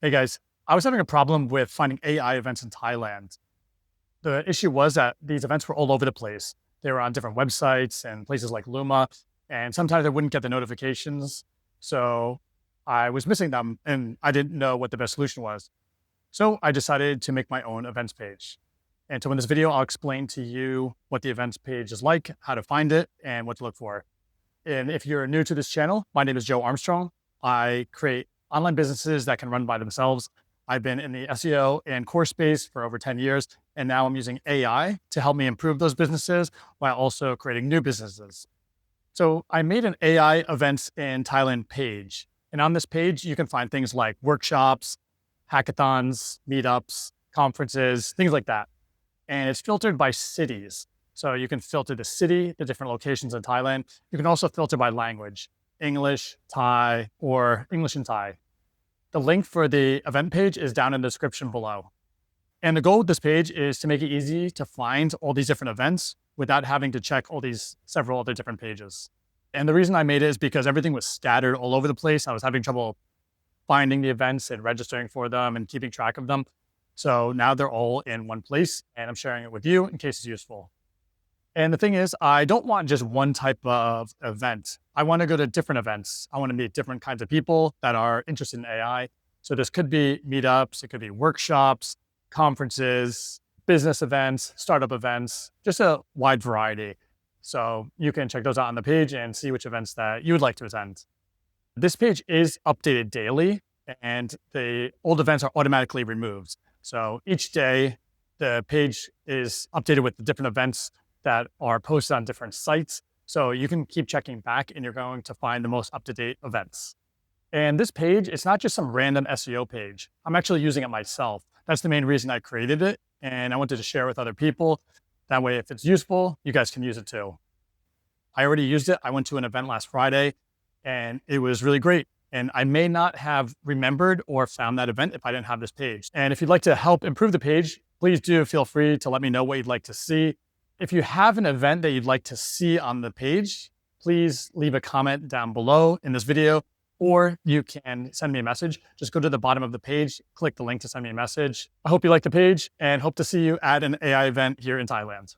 Hey guys, I was having a problem with finding AI events in Thailand. The issue was that these events were all over the place. They were on different websites and places like Luma, and sometimes I wouldn't get the notifications. So I was missing them and I didn't know what the best solution was. So I decided to make my own events page. And so in this video, I'll explain to you what the events page is like, how to find it, and what to look for. And if you're new to this channel, my name is Joe Armstrong. I create online businesses that can run by themselves. I've been in the SEO and course space for over 10 years, and now I'm using AI to help me improve those businesses while also creating new businesses. So I made an AI events in Thailand page. And on this page, you can find things like workshops, hackathons, meetups, conferences, things like that. And it's filtered by cities. So you can filter the city, the different locations in Thailand. You can also filter by language, English, Thai, or English and Thai. The link for the event page is down in the description below. And the goal of this page is to make it easy to find all these different events without having to check all these several other different pages. And the reason I made it is because everything was scattered all over the place. I was having trouble finding the events and registering for them and keeping track of them. So now they're all in one place, and I'm sharing it with you in case it's useful. And the thing is, I don't want just one type of event. I want to go to different events. I want to meet different kinds of people that are interested in AI. So this could be meetups, it could be workshops, conferences, business events, startup events, just a wide variety. So you can check those out on the page and see which events that you would like to attend. This page is updated daily, and the old events are automatically removed. So each day, the page is updated with the different events that are posted on different sites. So you can keep checking back and you're going to find the most up-to-date events. And this page, it's not just some random SEO page. I'm actually using it myself. That's the main reason I created it. And I wanted to share with other people. That way, if it's useful, you guys can use it too. I already used it. I went to an event last Friday and it was really great. And I may not have remembered or found that event if I didn't have this page. And if you'd like to help improve the page, please do feel free to let me know what you'd like to see. If you have an event that you'd like to see on the page, please leave a comment down below in this video, or you can send me a message. Just go to the bottom of the page, click the link to send me a message. I hope you like the page and hope to see you at an AI event here in Thailand.